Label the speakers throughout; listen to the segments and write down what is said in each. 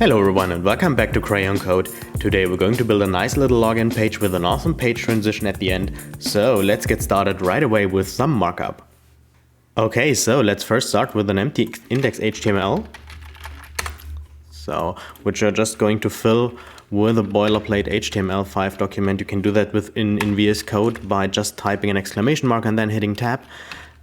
Speaker 1: Hello everyone and welcome back to Crayon Code. Today we're going to build a nice little login page with an awesome page transition at the end. So let's get started right away with some markup. Okay, so let's first start with an empty index HTML. Which you're just going to fill with a boilerplate HTML5 document. You can do that in VS Code by just typing an exclamation mark and then hitting tab.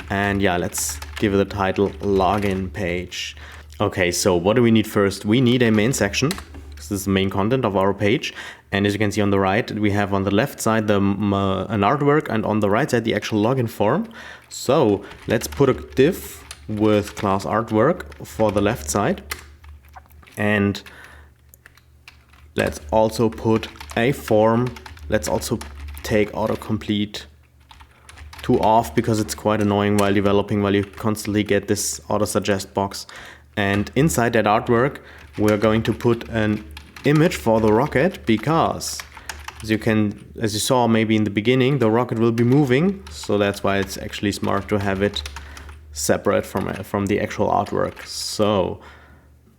Speaker 1: And yeah, let's give it a title login page. Okay, so what do we need first? We need a main section. This is the main content of our page. And as you can see on the right, we have on the left side an artwork and on the right side the actual login form. So let's put a div with class artwork for the left side. And let's also put a form. Let's also take autocomplete to off because it's quite annoying while developing, while you constantly get this auto suggest box. And inside that artwork, we're going to put an image for the rocket because as you saw maybe in the beginning, the rocket will be moving. So that's why it's actually smart to have it separate from the actual artwork. So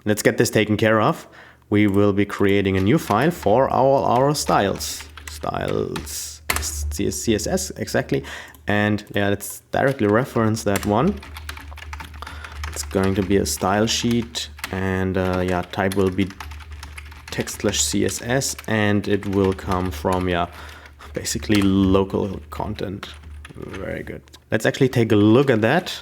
Speaker 1: let's get this taken care of. We will be creating a new file for our styles. Styles, CSS, exactly. And yeah, let's directly reference that one. It's going to be a style sheet, and yeah, type will be text/CSS, and it will come from basically local content. Very good. Let's actually take a look at that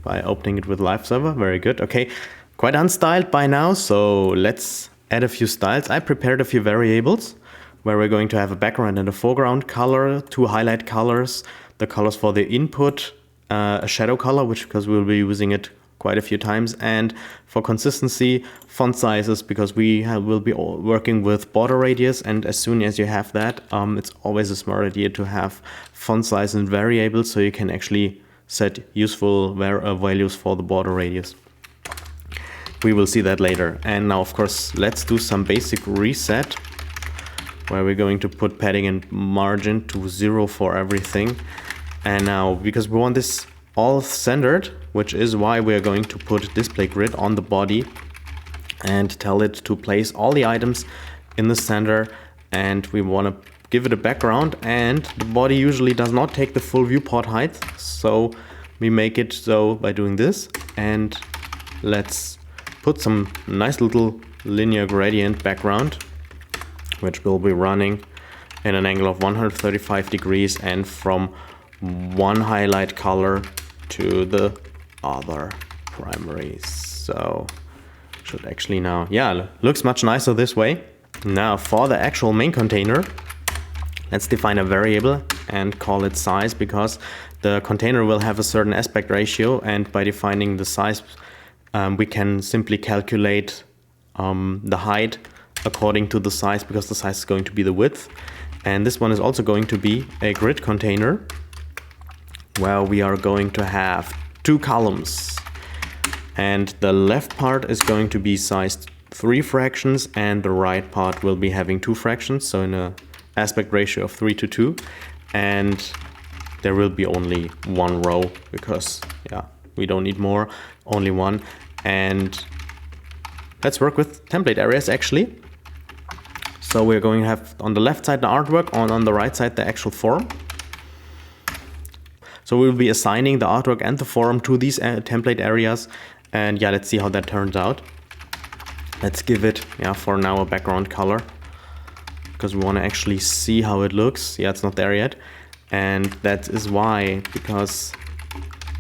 Speaker 1: by opening it with live server. Very good. Okay, quite unstyled by now, so let's add a few styles. I prepared a few variables where we're going to have a background and a foreground color, two highlight colors, the colors for the input, a shadow color, because we'll be using it quite a few times, and for consistency, font sizes, because will be working with border radius, and as soon as you have that, it's always a smart idea to have font size and variables so you can actually set useful values for the border radius. We will see that later. And now, of course, let's do some basic reset where we're going to put padding and margin to 0 for everything. And now, because we want this all centered, which is why we are going to put display grid on the body and tell it to place all the items in the center, and we want to give it a background, and the body usually does not take the full viewport height, so we make it so by doing this. And let's put some nice little linear gradient background, which will be running in an angle of 135 degrees and from one highlight color to the other primary. So should actually now, yeah, looks much nicer this way. Now for the actual main container, let's define a variable and call it size, because the container will have a certain aspect ratio, and by defining the size, we can simply calculate the height according to the size, because the size is going to be the width. And this one is also going to be a grid container, where we are going to have two columns, and the left part is going to be sized 3 fractions and the right part will be having 2 fractions, so in a aspect ratio of 3:2, and there will be only one row because we don't need more, only one. And let's work with template areas actually. So we're going to have on the left side the artwork, on the right side the actual form. So we'll be assigning the artwork and the form to these template areas, and yeah, let's see how that turns out. Let's give it, for now a background color, because we want to actually see how it looks. Yeah, it's not there yet, and that is why, because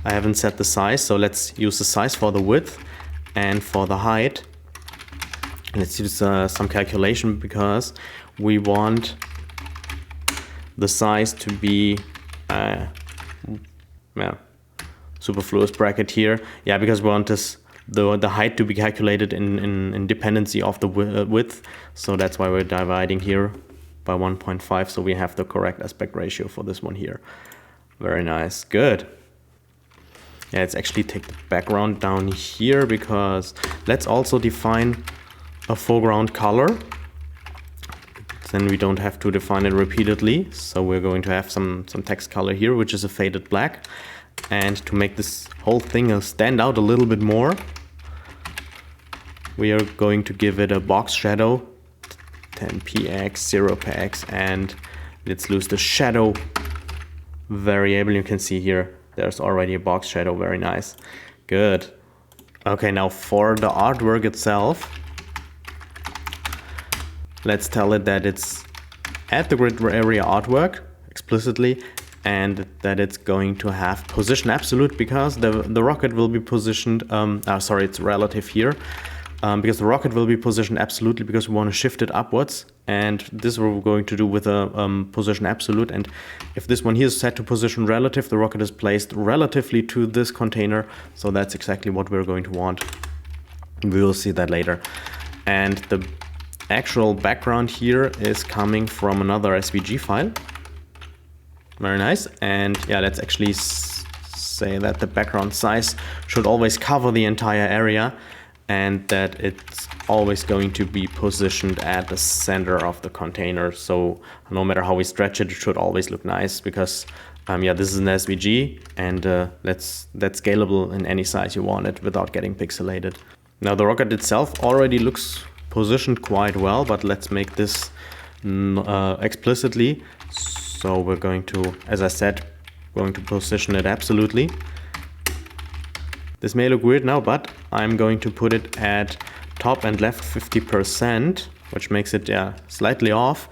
Speaker 1: I haven't set the size. So let's use the size for the width and for the height. Let's use some calculation, because we want the size to be superfluous bracket here, because we want the height to be calculated in dependency of the width, so that's why we're dividing here by 1.5, so we have the correct aspect ratio for this one here. Very nice, good. Let's actually take the background down here, because let's also define a foreground color, then we don't have to define it repeatedly. So we're going to have some text color here, which is a faded black. And to make this whole thing stand out a little bit more, we are going to give it a box shadow, 10px, 0px, and let's lose the shadow variable. You can see here, there's already a box shadow, very nice. Good. Okay, now for the artwork itself, let's tell it that it's at the grid area artwork explicitly, and that it's going to have position absolute because the rocket will be positioned, sorry, it's relative here, because the rocket will be positioned absolutely because we want to shift it upwards, and this we're going to do with a position absolute. And if this one here is set to position relative, the rocket is placed relatively to this container, so that's exactly what we're going to want. We will see that later. And the actual background here is coming from another SVG file. Very nice. And yeah, let's actually say that the background size should always cover the entire area, and that it's always going to be positioned at the center of the container. So no matter how we stretch it, it should always look nice because yeah, this is an SVG, and that's scalable in any size you want it without getting pixelated. Now the rocket itself already looks positioned quite well, but let's make this explicitly. So we're going to, as I said, going to position it absolutely. This may look weird now, but I'm going to put it at top and left 50%, which makes it slightly off.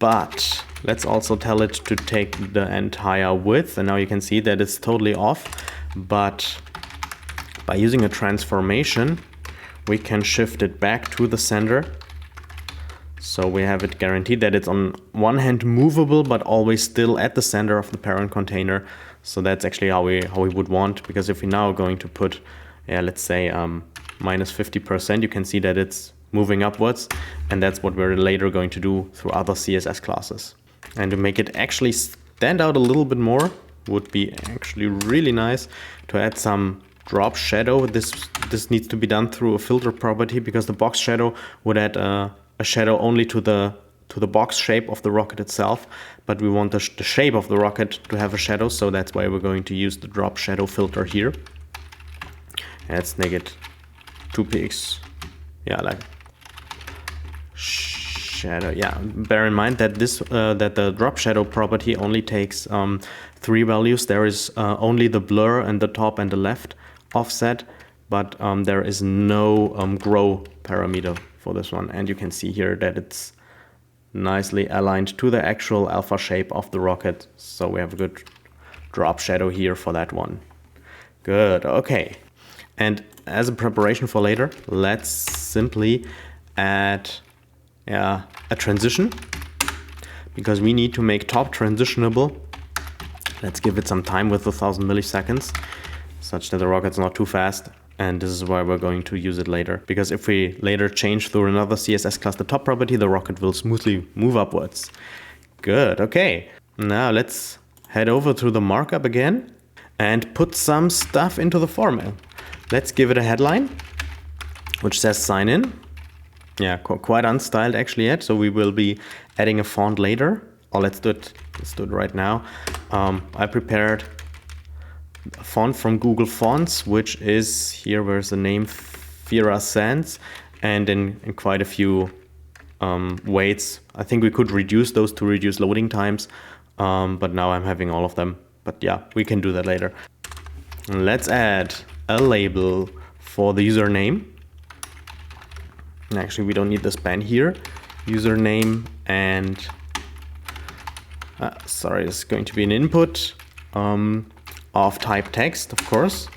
Speaker 1: But let's also tell it to take the entire width, and now you can see that it's totally off. But by using a transformation, we can shift it back to the center. So we have it guaranteed that it's on one hand movable, but always still at the center of the parent container. So that's actually how we would want, because if we're now going to put, let's say minus 50%, you can see that it's moving upwards, and that's what we're later going to do through other CSS classes. And to make it actually stand out a little bit more, would be actually really nice to add some drop shadow. This needs to be done through a filter property, because the box shadow would add a shadow only to the box shape of the rocket itself, but we want the shape of the rocket to have a shadow, so that's why we're going to use the drop shadow filter here. Let's make it 2px, like shadow. Bear in mind that that the drop shadow property only takes 3 values. There is only the blur and the top and the left offset, but there is no grow parameter for this one, and you can see here that it's nicely aligned to the actual alpha shape of the rocket, so we have a good drop shadow here for that one. Good. Okay, and as a preparation for later, let's simply add a transition, because we need to make top transitionable. Let's give it some time with 1000 milliseconds, such that the rocket's not too fast. And this is why we're going to use it later, because if we later change through another CSS class the top property, the rocket will smoothly move upwards. Good. Okay, now let's head over to the markup again and put some stuff into the form. Let's give it a headline which says sign in. Quite unstyled actually yet, so we will be adding a font later. Let's do it right now. I prepared a font from Google Fonts, which is here, where's the name, Fira Sans, and in quite a few weights. I think we could reduce those to reduce loading times, but now I'm having all of them. But we can do that later. Let's add a label for the username. Actually, we don't need the span here. Username and sorry, it's going to be an input of type text, of course.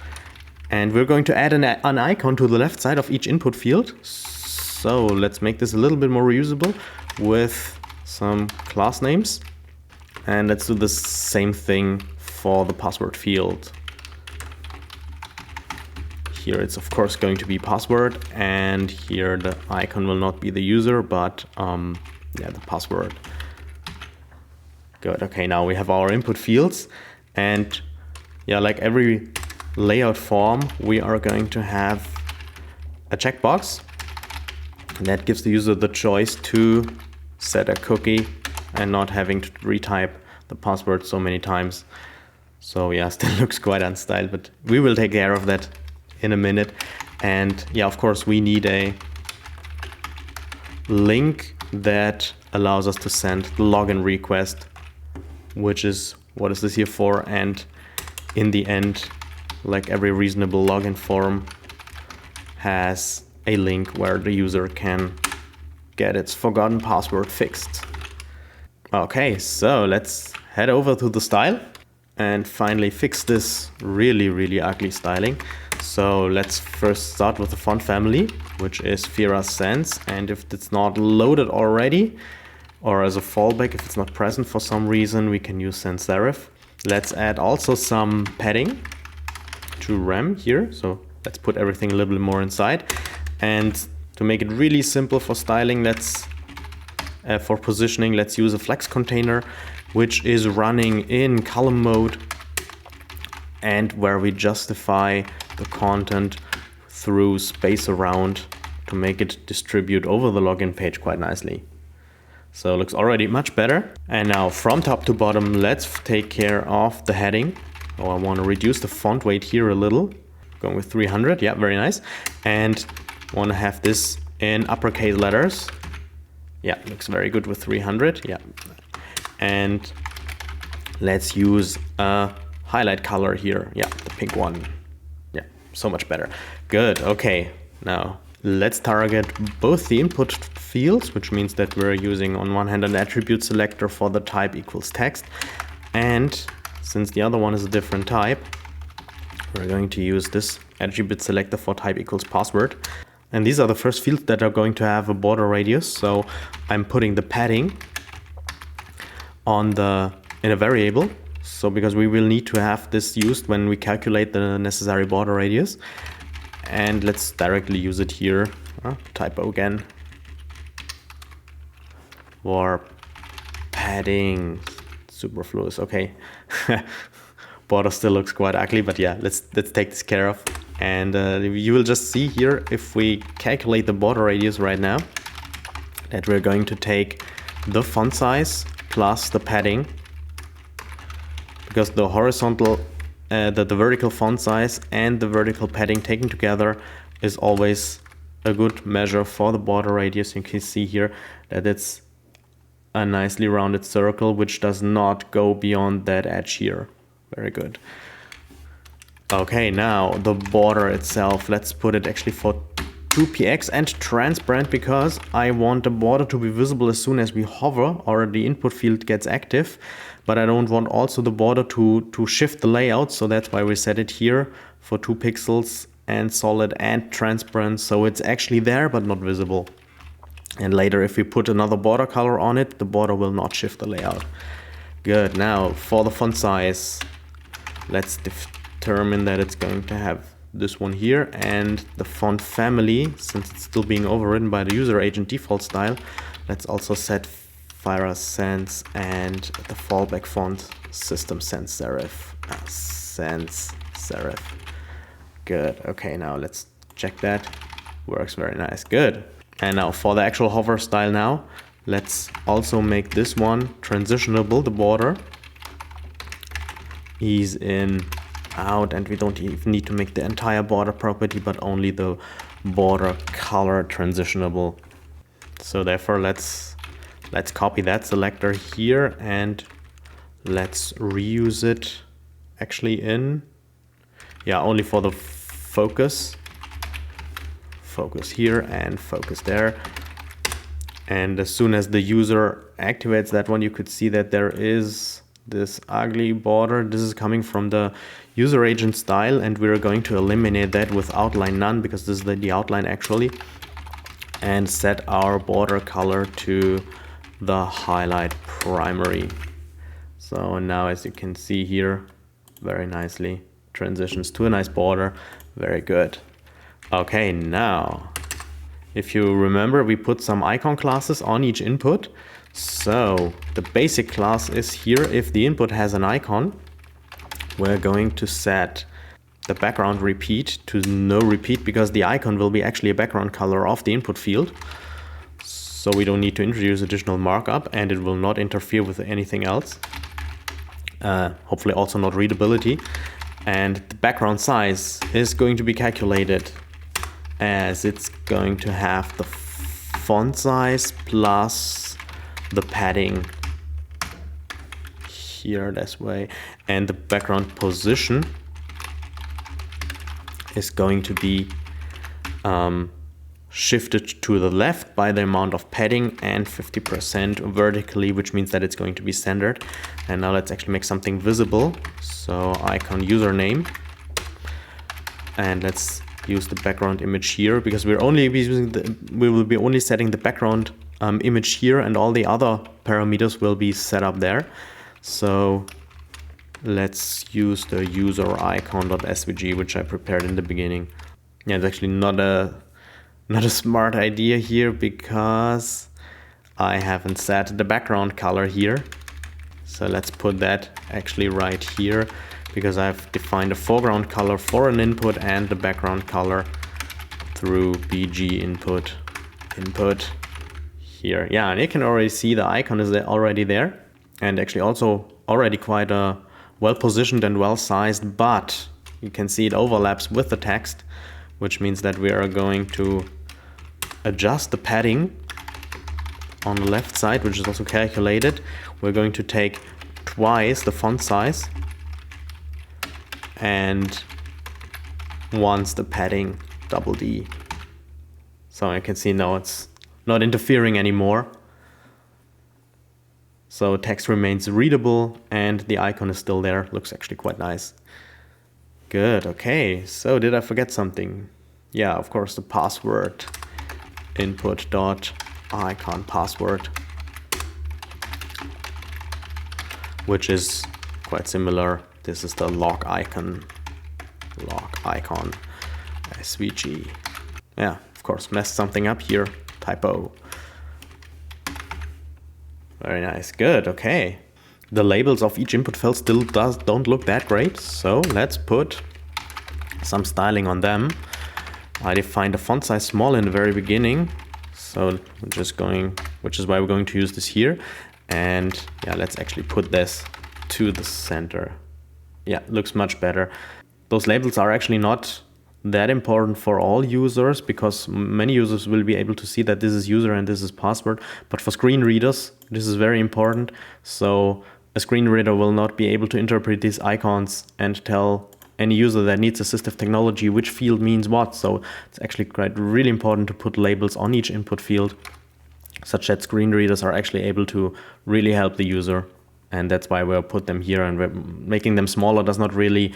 Speaker 1: And we're going to add an icon to the left side of each input field. So let's make this a little bit more reusable with some class names. And let's do the same thing for the password field. Here it's of course going to be password, and here the icon will not be the user, but the password. Good. Okay, now we have our input fields, and like every layout form, we are going to have a checkbox that gives the user the choice to set a cookie and not having to retype the password so many times. So still looks quite unstyled, but we will take care of that in a minute. And yeah, of course, we need a link that allows us to send the login request, which is what is this here for. And in the end, like every reasonable login form has a link where the user can get its forgotten password fixed. Okay, so let's head over to the style and finally fix this really ugly styling. So let's first start with the font family, which is Fira Sans, and if it's not loaded already, or as a fallback, if it's not present for some reason, we can use sans serif. Let's add also some padding to rem here, so let's put everything a little bit more inside. And to make it really simple for styling, for positioning, let's use a flex container, which is running in column mode and where we justify the content through space around to make it distribute over the login page quite nicely. So it looks already much better. And now from top to bottom, let's take care of the heading. Oh, I want to reduce the font weight here a little. Going with 300, yeah, very nice. And want to have this in uppercase letters. Yeah, looks very good with 300, yeah. And let's use a highlight color here. Yeah, the pink one. Yeah, so much better. Good, okay. Now let's target both the input fields, which means that we're using on one hand an attribute selector for the type equals text. And since the other one is a different type, we're going to use this attribute selector for type equals password. And these are the first fields that are going to have a border radius. So I'm putting the padding in a variable. So because we will need to have this used when we calculate the necessary border radius. And let's directly use it here. Typo again. For padding. Superfluous, okay. Border still looks quite ugly, but yeah, let's take this care of. And you will just see here, if we calculate the border radius right now, that we're going to take the font size plus the padding, because the horizontal, the vertical font size and the vertical padding taken together is always a good measure for the border radius. You can see here that it's a nicely rounded circle, which does not go beyond that edge here. Very good. Okay, now the border itself, let's put it actually for 2px and transparent, because I want the border to be visible as soon as we hover or the input field gets active, but I don't want also the border to shift the layout, so that's why we set it here for 2 pixels and solid and transparent, so it's actually there but not visible. And later if we put another border color on it, the border will not shift the layout. Good, now for the font size, let's determine that it's going to have this one here, and the font family, since it's still being overridden by the user agent default style, let's also set Fira Sans and the fallback font system sans serif. Sans serif. Good, okay, now let's check that. Works very nice, good. And now for the actual hover style now, let's also make this one transitionable, the border. Ease in, out, and we don't even need to make the entire border property, but only the border color transitionable. So therefore let's copy that selector here and let's reuse it actually in, yeah, only for the focus here and focus there. And as soon as the user activates that one, you could see that there is this ugly border. This is coming from the user agent style, and we're going to eliminate that with outline none, because this is the outline actually, and set our border color to the highlight primary. So now, as you can see here, very nicely transitions to a nice border. Very good. Okay, now if you remember, we put some icon classes on each input. So the basic class is here. If the input has an icon, we're going to set the background repeat to no repeat, because the icon will be actually a background color of the input field. So we don't need to introduce additional markup, and it will not interfere with anything else. Hopefully also not readability. And the background size is going to be calculated as it's going to have the font size plus the padding here this way, and the background position is going to be shifted to the left by the amount of padding and 50% vertically, which means that it's going to be centered. And now let's actually make something visible. So icon username, and let's use the background image here, because we will be only setting the background image here, and all the other parameters will be set up there. So let's use the user icon.svg, which I prepared in the beginning. Yeah, it's actually not a smart idea here, because I haven't set the background color here. So let's put that actually right here, because I've defined a foreground color for an input and the background color through bg input here. Yeah, and you can already see the icon is already there, and actually also already quite well positioned and well sized, but you can see it overlaps with the text, which means that we are going to adjust the padding on the left side, which is also calculated. We're going to take twice the font size and once the padding, double D. So you can see now it's not interfering anymore. So text remains readable and the icon is still there. Looks actually quite nice. Good, okay. So did I forget something? Yeah, of course, the password. Input.icon password, which is quite similar. This is the log icon SVG. Yeah, of course, messed something up here. Typo. Very nice. Good. Okay. The labels of each input field still don't look that great, so let's put some styling on them. I defined a font size small in the very beginning, so which is why we're going to use this here. And yeah, let's actually put this to the center. Yeah, looks much better. Those labels are actually not that important for all users, because many users will be able to see that this is user and this is password. But for screen readers, this is very important. So a screen reader will not be able to interpret these icons and tell any user that needs assistive technology which field means what. So it's actually quite really important to put labels on each input field, such that screen readers are actually able to really help the user. And that's why we'll put them here, and making them smaller does not really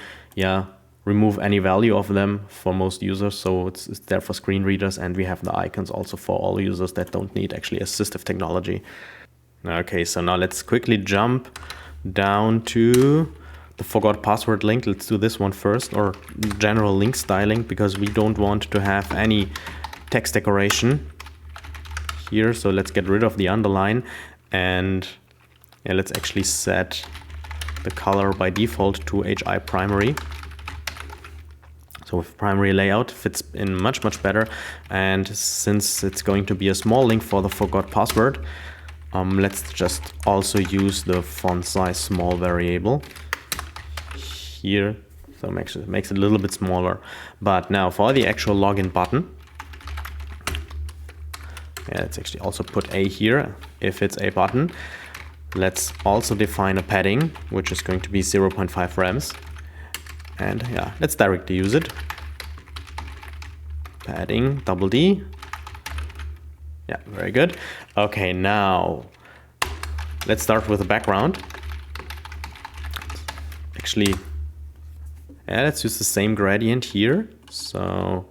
Speaker 1: remove any value of them for most users. So it's there for screen readers, and we have the icons also for all users that don't need actually assistive technology. Okay, so now let's quickly jump down to the forgot password link. Let's do this one first, or general link styling, because we don't want to have any text decoration here. So let's get rid of the underline, and yeah, let's actually set the color by default to HI primary. So with primary layout fits in much better. And since it's going to be a small link for the forgot password, let's just also use the font size small variable here. So makes it a little bit smaller. But now for the actual login button, yeah, let's actually also put a here if it's a button. Let's also define a padding, which is going to be 0.5 rems. And yeah, let's directly use it. Padding, double D. Yeah, very good. Okay, now let's start with the background. Actually, yeah, let's use the same gradient here. So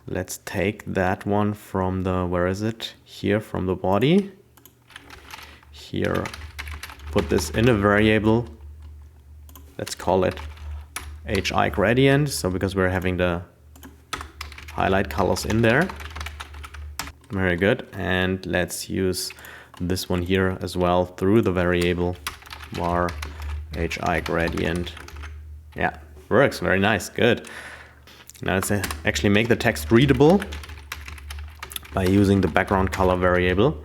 Speaker 1: let's take that one from the, where is it? Here, from the body. Here, put this in a variable. Let's call it HI gradient. So because we're having the highlight colors in there. Very good. And let's use this one here as well through the variable var HI gradient. Yeah, works. Very nice. Good. Now let's actually make the text readable by using the background color variable.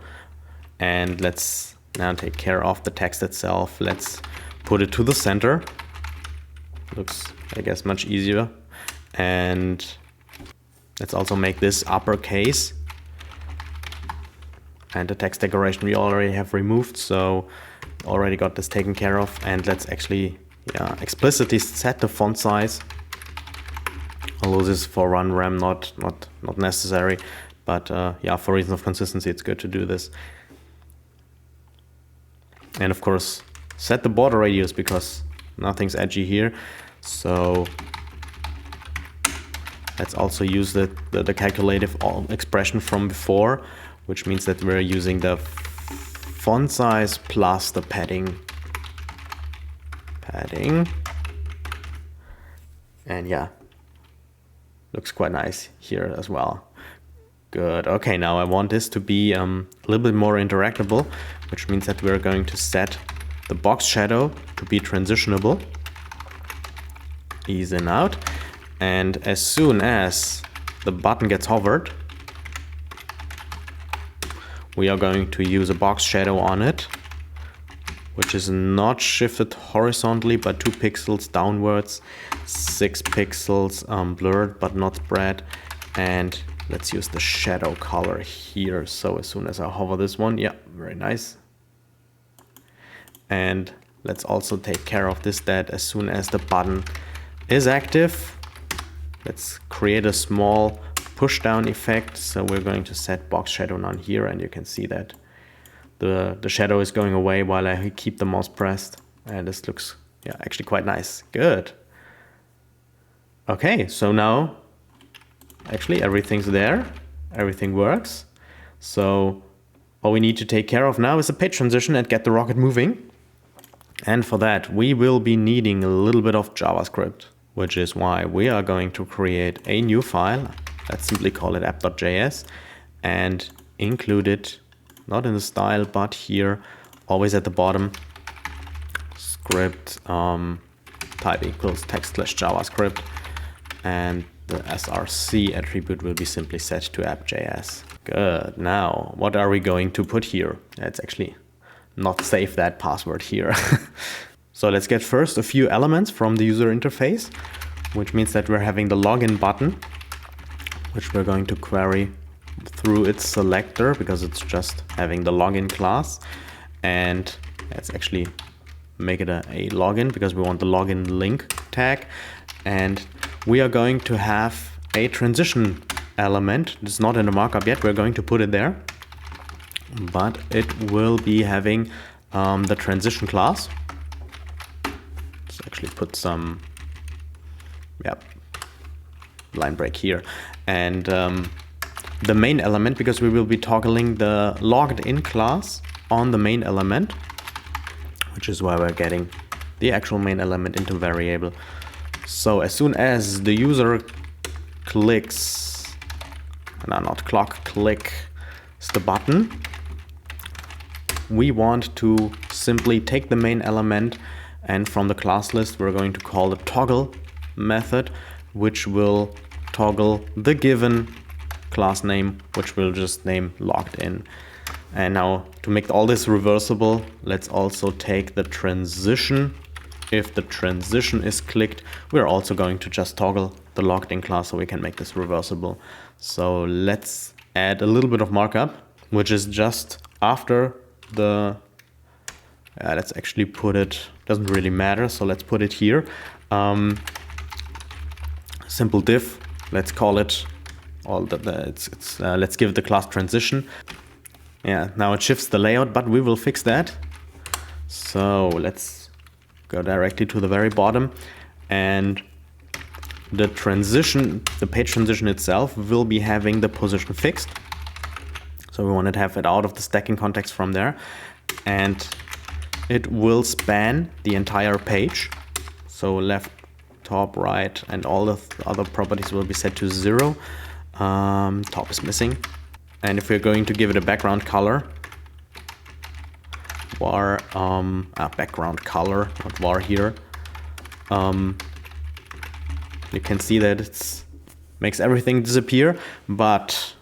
Speaker 1: And let's now take care of the text itself. Let's put it to the center. Looks, I guess, much easier. And Let's also make this uppercase. And the text decoration we already have removed, so already got this taken care of. And let's actually explicitly set the font size. Although this is for run RAM not necessary, but yeah, for reason of consistency, it's good to do this. And of course, set the border radius because nothing's edgy here. So let's also use the calculative expression from before, which means that we're using the font size plus the padding. And yeah, looks quite nice here as well. Good. Okay, now I want this to be a little bit more interactable, which means that we're going to set the box shadow to be transitionable. Ease in out. And as soon as the button gets hovered, we are going to use a box shadow on it, which is not shifted horizontally, but 2 pixels downwards, 6 pixels blurred, but not spread. And let's use the shadow color here. So as soon as I hover this one, yeah, very nice. And let's also take care of this, that as soon as the button is active, let's create a small push down effect. So we're going to set box shadow none here, and you can see that the shadow is going away while I keep the mouse pressed. And this looks actually quite nice. Good. Okay, so now actually everything's there, everything works. So all we need to take care of now is a page transition and get the rocket moving. And for that we will be needing a little bit of JavaScript, which is why we are going to create a new file. Let's simply call it app.js and include it not in the style, but here, always at the bottom, script type equals text/JavaScript, and the src attribute will be simply set to app.js. Good. Now, what are we going to put here? Let's actually not save that password here. So let's get first a few elements from the user interface, which means that we're having the login button, which we're going to query through its selector because it's just having the login class. And let's actually make it a login because we want the login link tag. And we are going to have a transition element. It's not in the markup yet. We're going to put it there, but it will be having the transition class. Let's actually put some line break here. And the main element, because we will be toggling the logged in class on the main element, which is why we're getting the actual main element into variable. So as soon as the user clicks, clicks the button, we want to simply take the main element, and from the class list we're going to call the toggle method, which will toggle the given class name, which we'll just name logged in. And now to make all this reversible, let's also take the transition. If the transition is clicked, we're also going to just toggle the logged in class so we can make this reversible. So let's add a little bit of markup, which is just after the, let's actually put it, doesn't really matter, so let's put it here. Simple div, let's call it let's give it the class transition. Yeah, now it shifts the layout, but we will fix that. So let's go directly to the very bottom, and the transition, the page transition itself will be having the position fixed. So we want to have it out of the stacking context from there, and it will span the entire page. So left, top, right, and all the other properties will be set to 0. Top is missing. And if we're going to give it a background color, var, background color, not var here, you can see that it makes everything disappear. But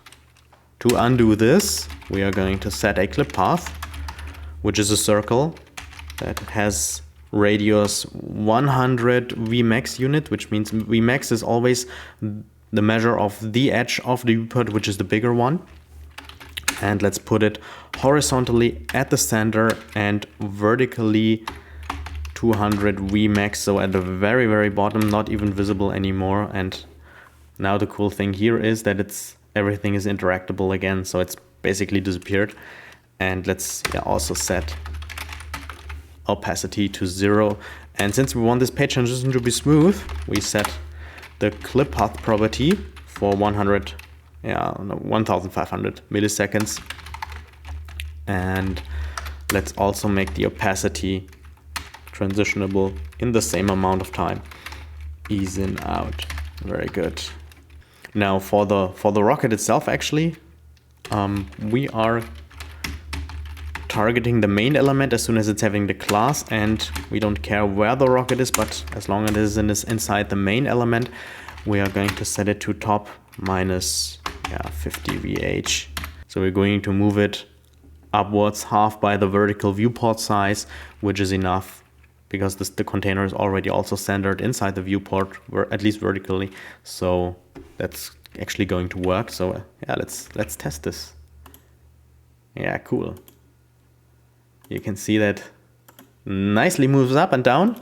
Speaker 1: to undo this, we are going to set a clip path, which is a circle that has radius 100 Vmax unit, which means Vmax is always the measure of the edge of the viewport, which is the bigger one. And let's put it horizontally at the center and vertically 200 Vmax, so at the very, very bottom, not even visible anymore. And now the cool thing here is that everything is interactable again, so it's basically disappeared. And let's also set opacity to 0. And since we want this page transition to be smooth, we set the clip path property for 1500 milliseconds. And let's also make the opacity transitionable in the same amount of time. Ease in, out. Very good. Now for the rocket itself, actually, we are targeting the main element as soon as it's having the class, and we don't care where the rocket is, but as long as it is inside the main element, we are going to set it to top minus 50 VH. So we're going to move it upwards half by the vertical viewport size, which is enough because the container is already also centered inside the viewport, at least vertically. So that's actually going to work. So let's test this. Yeah, cool. You can see that nicely moves up and down.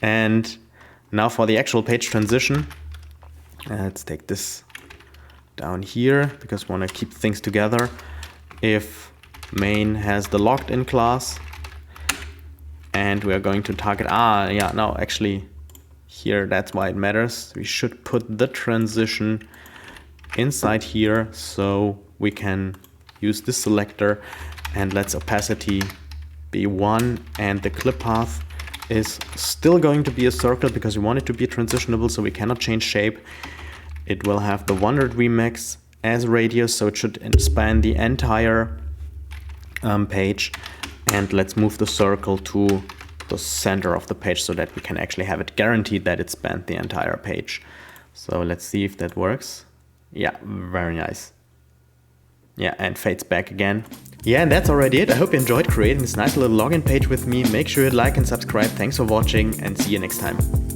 Speaker 1: And now for the actual page transition, let's take this down here because we want to keep things together. If main has the logged in class, and we are going to target, no, actually here, that's why it matters. We should put the transition inside here so we can use this selector, and let's opacity be 1, and the clip path is still going to be a circle because we want it to be transitionable, so we cannot change shape. It will have the 100 Vmax as radius, so it should span the entire page. And let's move the circle to the center of the page so that we can actually have it guaranteed that it spanned the entire page. So let's see if that works. Yeah, very nice. Yeah, and fades back again. Yeah, and that's already it. I hope you enjoyed creating this nice little login page with me. Make sure you like and subscribe. Thanks for watching, and see you next time.